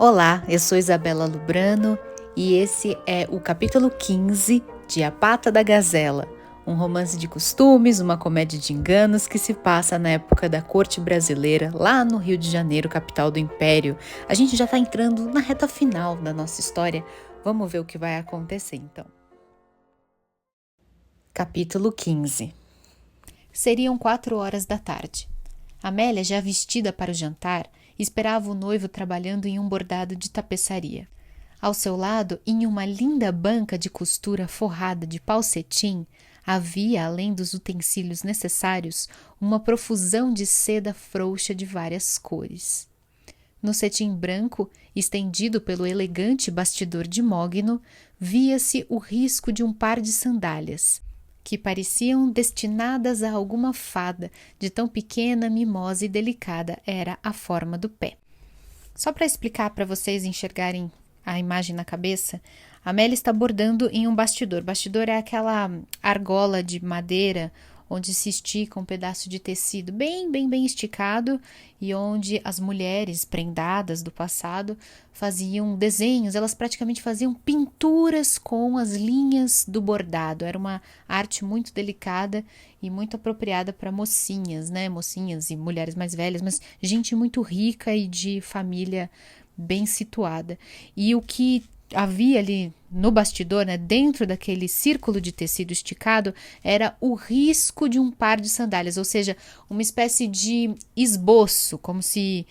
Olá, eu sou Isabela Lubrano e esse é o capítulo 15 de A Pata da Gazela, um romance de costumes, uma comédia de enganos que se passa na época da corte brasileira, lá no Rio de Janeiro, capital do Império. A gente já está entrando na reta final da nossa história. Vamos ver o que vai acontecer então. Capítulo 15. Seriam 4 horas da tarde. Amélia, já vestida para o jantar, esperava o noivo trabalhando em um bordado de tapeçaria. Ao seu lado, em uma linda banca de costura forrada de pau cetim, havia, além dos utensílios necessários, uma profusão de seda frouxa de várias cores. No cetim branco, estendido pelo elegante bastidor de mogno, via-se o risco de um par de sandálias, que pareciam destinadas a alguma fada, de tão pequena, mimosa e delicada era a forma do pé. Só para explicar para vocês enxergarem a imagem na cabeça, a Amélia está bordando em um bastidor. Bastidor é aquela argola de madeira onde se estica um pedaço de tecido bem esticado e onde as mulheres prendadas do passado faziam desenhos, elas praticamente faziam pinturas com as linhas do bordado. Era uma arte muito delicada e muito apropriada para mocinhas, né? Mocinhas e mulheres mais velhas, mas gente muito rica e de família bem situada. E o que havia ali no bastidor, né, dentro daquele círculo de tecido esticado, era o risco de um par de sandálias, ou seja, uma espécie de esboço, como se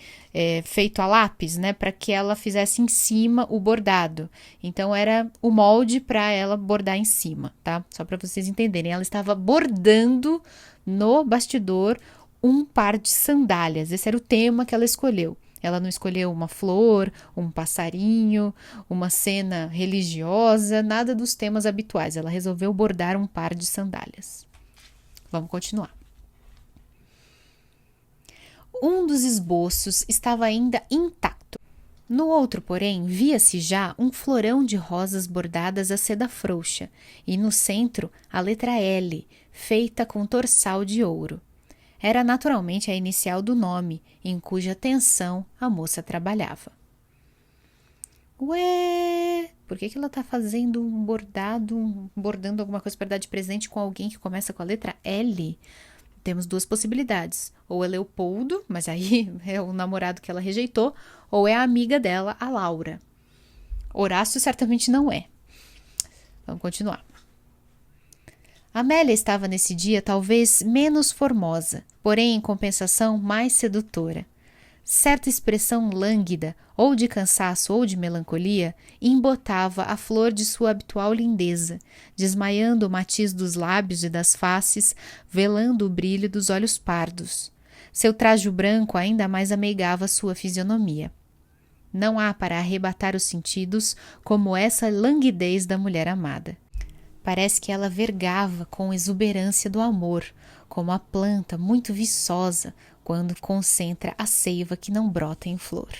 feito a lápis, né, para que ela fizesse em cima o bordado. Então era o molde para ela bordar em cima, tá? Só para vocês entenderem, ela estava bordando no bastidor um par de sandálias. Esse era o tema que ela escolheu. Ela não escolheu uma flor, um passarinho, uma cena religiosa, nada dos temas habituais. Ela resolveu bordar um par de sandálias. Vamos continuar. Um dos esboços estava ainda intacto. No outro, porém, via-se já um florão de rosas bordadas a seda frouxa e no centro a letra L, feita com torçal de ouro. Era naturalmente a inicial do nome, em cuja tensão a moça trabalhava. Ué, por que ela está fazendo um bordando alguma coisa para dar de presente com alguém que começa com a letra L? Temos duas possibilidades. Ou é Leopoldo, mas aí é o namorado que ela rejeitou, ou é a amiga dela, a Laura. Horácio certamente não é. Vamos continuar. Amélia estava nesse dia talvez menos formosa, porém em compensação mais sedutora. Certa expressão lânguida, ou de cansaço ou de melancolia, embotava a flor de sua habitual lindeza, desmaiando o matiz dos lábios e das faces, velando o brilho dos olhos pardos. Seu trajo branco ainda mais ameigava sua fisionomia. Não há para arrebatar os sentidos como essa languidez da mulher amada. Parece que ela vergava com exuberância do amor, como a planta muito viçosa quando concentra a seiva que não brota em flor.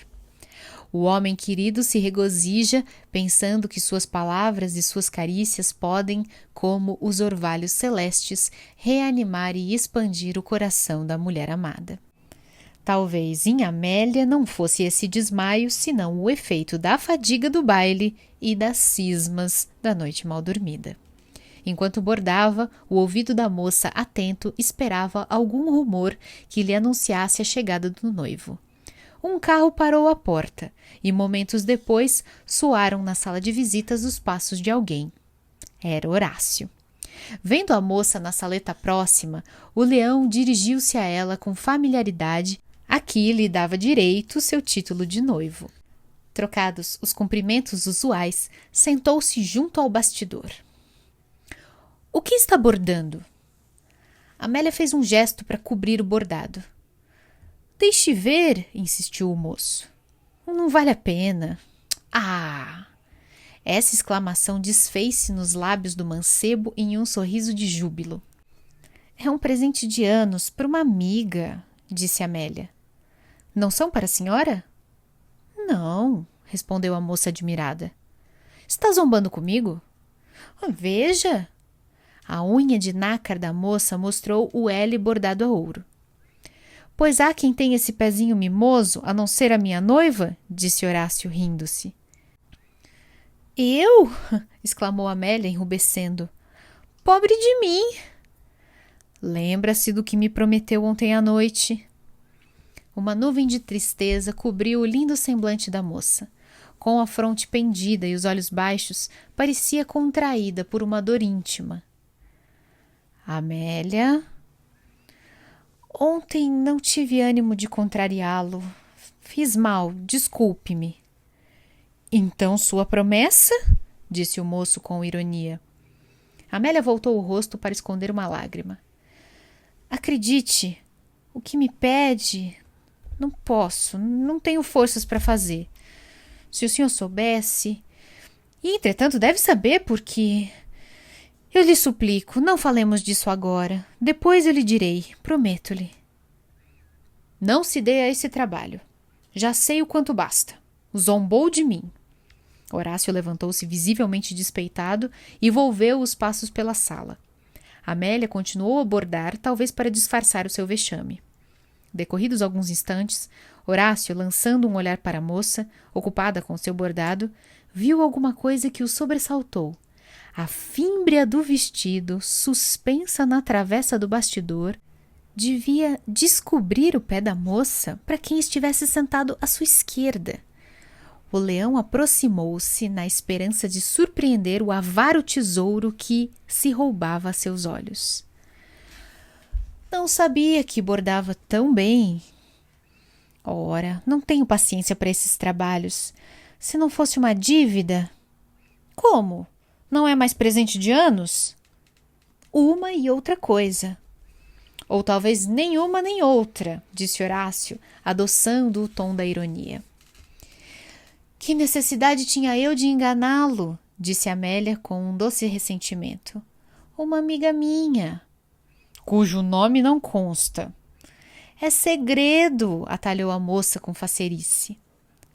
O homem querido se regozija pensando que suas palavras e suas carícias podem, como os orvalhos celestes, reanimar e expandir o coração da mulher amada. Talvez em Amélia não fosse esse desmaio, senão o efeito da fadiga do baile e das cismas da noite mal dormida. Enquanto bordava, o ouvido da moça atento esperava algum rumor que lhe anunciasse a chegada do noivo. Um carro parou à porta e momentos depois soaram na sala de visitas os passos de alguém. Era Horácio. Vendo a moça na saleta próxima, o leão dirigiu-se a ela com familiaridade, a que lhe dava direito seu título de noivo. Trocados os cumprimentos usuais, sentou-se junto ao bastidor. O que está bordando? Amélia fez um gesto para cobrir o bordado. Deixe ver, insistiu o moço. Não vale a pena. Ah! Essa exclamação desfez-se nos lábios do mancebo em um sorriso de júbilo. É um presente de anos para uma amiga, disse Amélia. Não são para a senhora? Não, respondeu a moça admirada. Está zombando comigo? Veja! A unha de nácar da moça mostrou o L bordado a ouro. Pois há quem tenha esse pezinho mimoso, a não ser a minha noiva? Disse Horácio, rindo-se. Eu? Exclamou Amélia, enrubescendo. Pobre de mim! Lembra-se do que me prometeu ontem à noite. Uma nuvem de tristeza cobriu o lindo semblante da moça. Com a fronte pendida e os olhos baixos, parecia contraída por uma dor íntima. Amélia? Ontem não tive ânimo de contrariá-lo. Fiz mal, desculpe-me. Então sua promessa? Disse o moço com ironia. Amélia voltou o rosto para esconder uma lágrima. Acredite, o que me pede, não posso, não tenho forças para fazer. Se o senhor soubesse... E, entretanto, deve saber porque... Eu lhe suplico, não falemos disso agora. Depois eu lhe direi, prometo-lhe. Não se dê a esse trabalho. Já sei o quanto basta. Zombou de mim. Horácio levantou-se visivelmente despeitado e volveu os passos pela sala. Amélia continuou a bordar, talvez para disfarçar o seu vexame. Decorridos alguns instantes, Horácio, lançando um olhar para a moça, ocupada com seu bordado, viu alguma coisa que o sobressaltou. A fímbria do vestido, suspensa na travessa do bastidor, devia descobrir o pé da moça para quem estivesse sentado à sua esquerda. O leão aproximou-se na esperança de surpreender o avaro tesouro que se roubava a seus olhos. Não sabia que bordava tão bem. Ora, não tenho paciência para esses trabalhos. Se não fosse uma dívida... Como? Não é mais presente de anos? Uma e outra coisa. Ou talvez nenhuma nem outra, disse Horácio, adoçando o tom da ironia. Que necessidade tinha eu de enganá-lo? Disse Amélia com um doce ressentimento. Uma amiga minha. Cujo nome não consta. É segredo, atalhou a moça com facerice.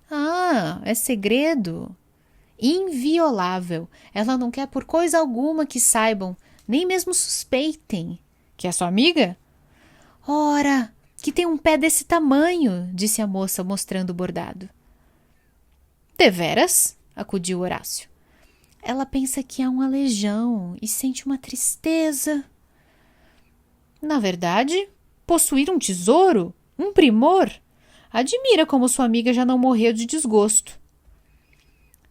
Ah, é segredo? Inviolável. Ela não quer por coisa alguma que saibam, nem mesmo suspeitem. Que é sua amiga? Ora, que tem um pé desse tamanho, disse a moça mostrando o bordado. Deveras? Acudiu Horácio. Ela pensa que há um aleijão e sente uma tristeza. Na verdade, possuir um tesouro, um primor, admira como sua amiga já não morreu de desgosto.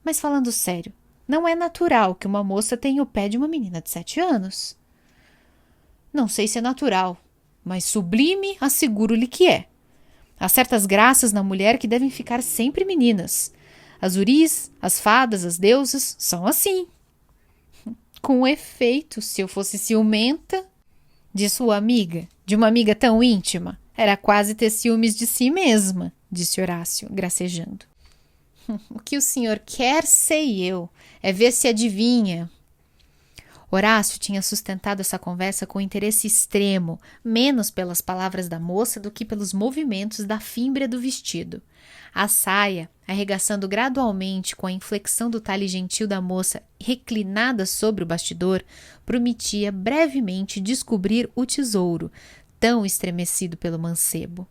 Mas falando sério, não é natural que uma moça tenha o pé de uma menina de 7 anos. Não sei se é natural, mas sublime asseguro-lhe que é. Há certas graças na mulher que devem ficar sempre meninas. As uris, as fadas, as deusas são assim. Com efeito, se eu fosse ciumenta de sua amiga, de uma amiga tão íntima, era quase ter ciúmes de si mesma, disse Horácio, gracejando. O que o senhor quer, sei eu, é ver se adivinha. Horácio tinha sustentado essa conversa com interesse extremo, menos pelas palavras da moça do que pelos movimentos da fímbria do vestido. A saia, arregaçando gradualmente com a inflexão do talhe gentil da moça reclinada sobre o bastidor, prometia brevemente descobrir o tesouro, tão estremecido pelo mancebo.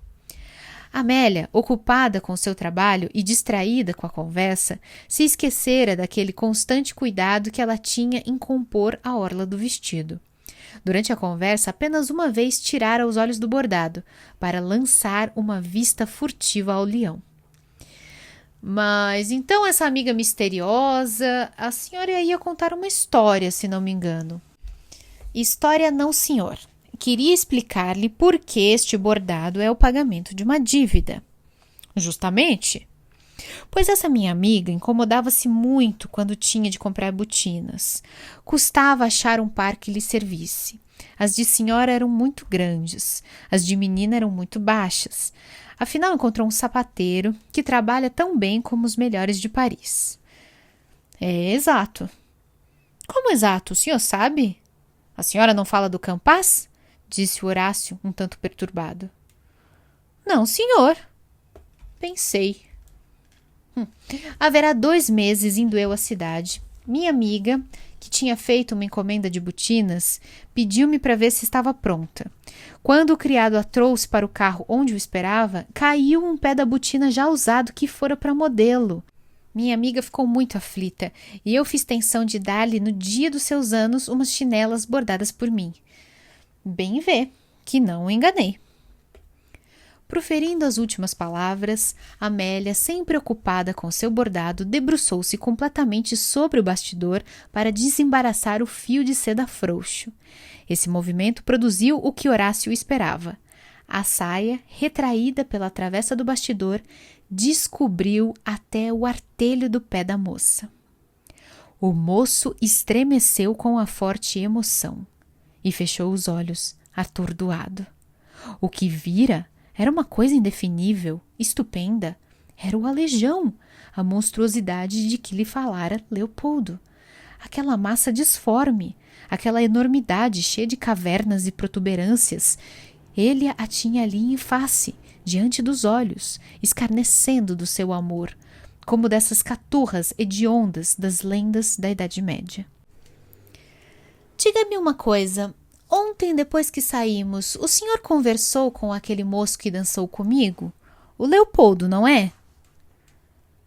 Amélia, ocupada com seu trabalho e distraída com a conversa, se esquecera daquele constante cuidado que ela tinha em compor a orla do vestido. Durante a conversa, apenas uma vez tirara os olhos do bordado, para lançar uma vista furtiva ao leão. Mas então essa amiga misteriosa, a senhora ia contar uma história, se não me engano. História não, senhor. Queria explicar-lhe por que este bordado é o pagamento de uma dívida. Justamente. Pois essa minha amiga incomodava-se muito quando tinha de comprar botinas. Custava achar um par que lhe servisse. As de senhora eram muito grandes, as de menina eram muito baixas. Afinal, encontrou um sapateiro que trabalha tão bem como os melhores de Paris. É exato. Como exato? O senhor sabe? A senhora não fala do Campas? Disse o Horácio, um tanto perturbado. Não, senhor. Pensei. Haverá 2 meses indo eu à cidade. Minha amiga, que tinha feito uma encomenda de botinas, pediu-me para ver se estava pronta. Quando o criado a trouxe para o carro onde o esperava, caiu um pé da botina já usado que fora para modelo. Minha amiga ficou muito aflita e eu fiz tenção de dar-lhe, no dia dos seus anos, umas chinelas bordadas por mim. Bem vê que não o enganei. Proferindo as últimas palavras, Amélia, sempre ocupada com seu bordado, debruçou-se completamente sobre o bastidor para desembaraçar o fio de seda frouxo. Esse movimento produziu o que Horácio esperava. A saia, retraída pela travessa do bastidor, descobriu até o artelho do pé da moça. O moço estremeceu com a forte emoção e fechou os olhos, atordoado. O que vira era uma coisa indefinível, estupenda. Era o alejão, a monstruosidade de que lhe falara Leopoldo. Aquela massa disforme, aquela enormidade cheia de cavernas e protuberâncias, ele a tinha ali em face, diante dos olhos, escarnecendo do seu amor, como dessas caturras hediondas das lendas da Idade Média. Diga-me uma coisa. Ontem, depois que saímos, o senhor conversou com aquele moço que dançou comigo? O Leopoldo, não é?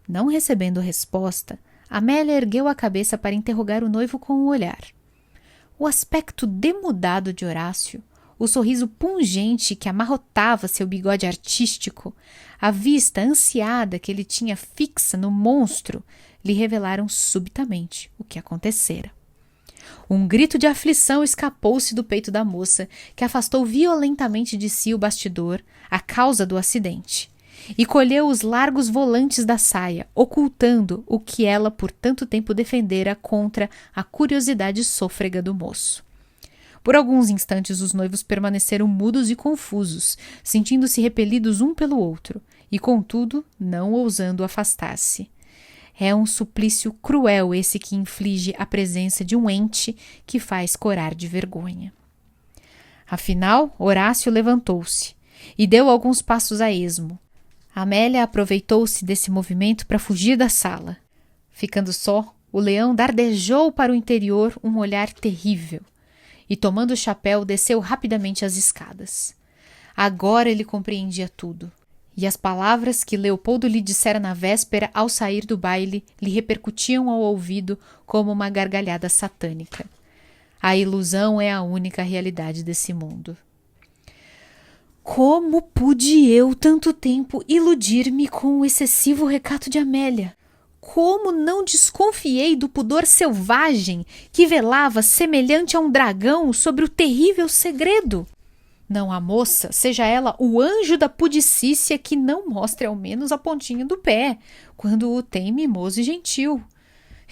Não recebendo resposta, Amélia ergueu a cabeça para interrogar o noivo com o olhar. O aspecto demudado de Horácio, o sorriso pungente que amarrotava seu bigode artístico, a vista ansiada que ele tinha fixa no monstro, lhe revelaram subitamente o que acontecera. Um grito de aflição escapou-se do peito da moça, que afastou violentamente de si o bastidor, a causa do acidente, e colheu os largos volantes da saia, ocultando o que ela por tanto tempo defendera contra a curiosidade sôfrega do moço. Por alguns instantes os noivos permaneceram mudos e confusos, sentindo-se repelidos um pelo outro, e contudo não ousando afastar-se. É um suplício cruel esse que inflige a presença de um ente que faz corar de vergonha. Afinal, Horácio levantou-se e deu alguns passos a esmo. Amélia aproveitou-se desse movimento para fugir da sala. Ficando só, o leão dardejou para o interior um olhar terrível e, tomando o chapéu, desceu rapidamente as escadas. Agora ele compreendia tudo. E as palavras que Leopoldo lhe dissera na véspera ao sair do baile lhe repercutiam ao ouvido como uma gargalhada satânica. A ilusão é a única realidade desse mundo. Como pude eu tanto tempo iludir-me com o excessivo recato de Amélia? Como não desconfiei do pudor selvagem que velava semelhante a um dragão sobre o terrível segredo? Não há moça, seja ela o anjo da pudicícia, que não mostre ao menos a pontinha do pé, quando o tem mimoso e gentil.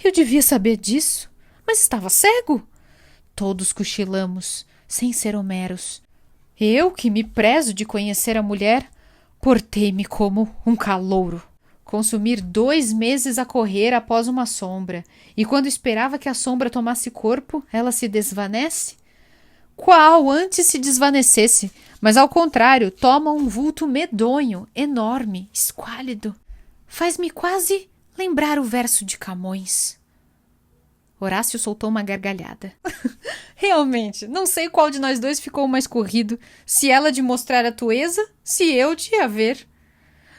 Eu devia saber disso, mas estava cego. Todos cochilamos, sem ser homeros. Eu, que me prezo de conhecer a mulher, portei-me como um calouro. Consumir 2 meses a correr após uma sombra, e quando esperava que a sombra tomasse corpo, ela se desvanece? Qual antes se desvanecesse, mas ao contrário, toma um vulto medonho, enorme, esquálido. Faz-me quase lembrar o verso de Camões. Horácio soltou uma gargalhada. Realmente, não sei qual de nós dois ficou mais corrido, se ela de mostrar a tueza, se eu de a ver.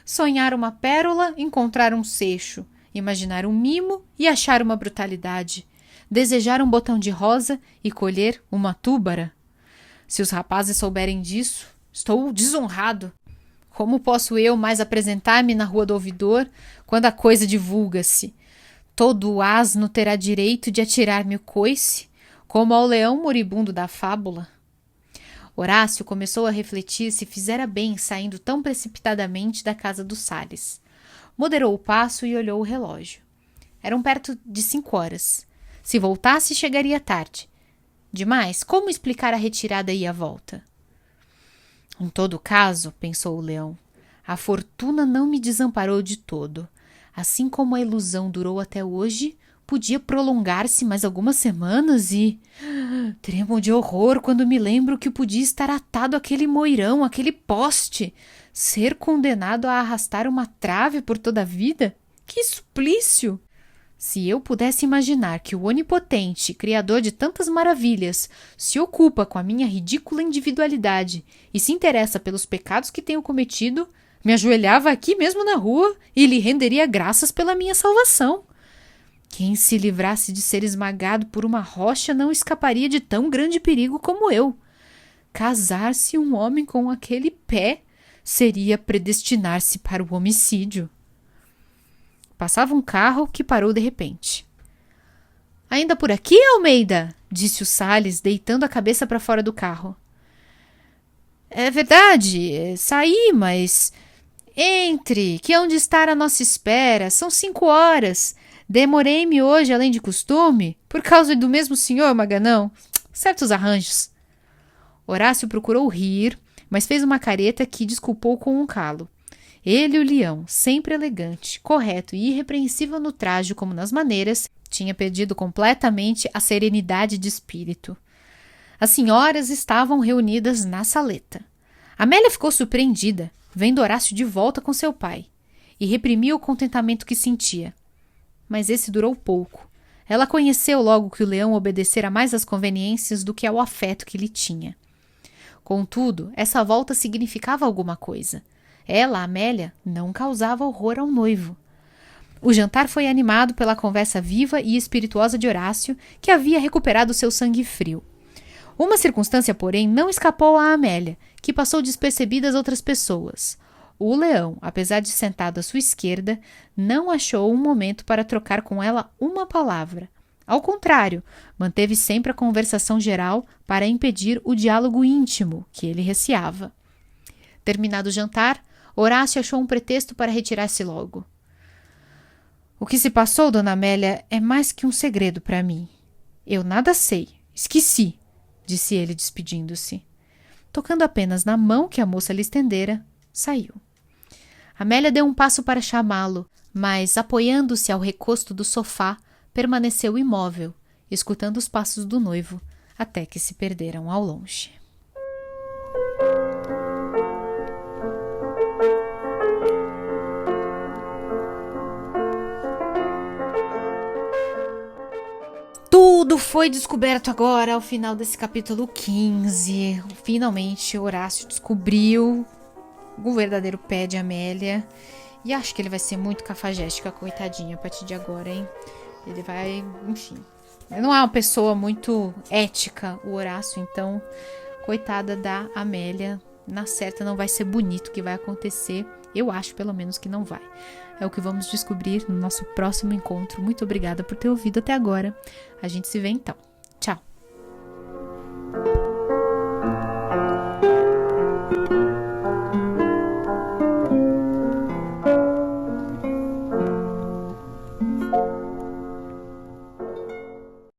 Sonhar uma pérola, encontrar um seixo, imaginar um mimo e achar uma brutalidade. Desejar um botão de rosa e colher uma túbara. Se os rapazes souberem disso, estou desonrado. Como posso eu mais apresentar-me na rua do ouvidor quando a coisa divulga-se? Todo o asno terá direito de atirar-me o coice, como ao leão moribundo da fábula. Horácio começou a refletir se fizera bem saindo tão precipitadamente da casa dos Salles. Moderou o passo e olhou o relógio. Eram perto de 5 horas. Se voltasse, chegaria tarde. Demais, como explicar a retirada e a volta? Em todo caso, pensou o leão, a fortuna não me desamparou de todo. Assim como a ilusão durou até hoje, podia prolongar-se mais algumas semanas e... Tremo de horror quando me lembro que podia estar atado àquele moirão, àquele poste. Ser condenado a arrastar uma trave por toda a vida? Que suplício! Se eu pudesse imaginar que o onipotente, criador de tantas maravilhas, se ocupa com a minha ridícula individualidade e se interessa pelos pecados que tenho cometido, me ajoelhava aqui mesmo na rua e lhe renderia graças pela minha salvação. Quem se livrasse de ser esmagado por uma rocha não escaparia de tão grande perigo como eu. Casar-se um homem com aquele pé seria predestinar-se para o homicídio. Passava um carro que parou de repente. Ainda por aqui, Almeida? Disse o Salles, deitando a cabeça para fora do carro. É verdade, saí, mas... Entre, que hão de estar à nossa espera. São 5 horas. Demorei-me hoje, além de costume, por causa do mesmo senhor Maganão. Certos arranjos. Horácio procurou rir, mas fez uma careta que desculpou com um calo. Ele, o leão, sempre elegante, correto e irrepreensível no traje como nas maneiras, tinha perdido completamente a serenidade de espírito. As senhoras estavam reunidas na saleta. Amélia ficou surpreendida, vendo Horácio de volta com seu pai, e reprimiu o contentamento que sentia. Mas esse durou pouco. Ela conheceu logo que o leão obedecera mais às conveniências do que ao afeto que lhe tinha. Contudo, essa volta significava alguma coisa. Ela, Amélia, não causava horror ao noivo. O jantar foi animado pela conversa viva e espirituosa de Horácio, que havia recuperado seu sangue frio. Uma circunstância, porém, não escapou a Amélia, que passou despercebida às outras pessoas. O leão, apesar de sentado à sua esquerda, não achou um momento para trocar com ela uma palavra. Ao contrário, manteve sempre a conversação geral para impedir o diálogo íntimo que ele receava. Terminado o jantar, Horácio achou um pretexto para retirar-se logo. O que se passou, dona Amélia, é mais que um segredo para mim. Eu nada sei. Esqueci, disse ele despedindo-se. Tocando apenas na mão que a moça lhe estendera, saiu. Amélia deu um passo para chamá-lo, mas, apoiando-se ao recosto do sofá, permaneceu imóvel, escutando os passos do noivo, até que se perderam ao longe. Tudo foi descoberto agora ao final desse capítulo 15. Finalmente Horácio descobriu o verdadeiro pé de Amélia. E acho que ele vai ser muito cafajeste, coitadinha, a partir de agora, hein? Ele vai, enfim. Ele não é uma pessoa muito ética, o Horácio, então, coitada da Amélia. Na certa não vai ser bonito o que vai acontecer. Eu acho, pelo menos, que não vai. É o que vamos descobrir no nosso próximo encontro. Muito obrigada por ter ouvido até agora. A gente se vê então.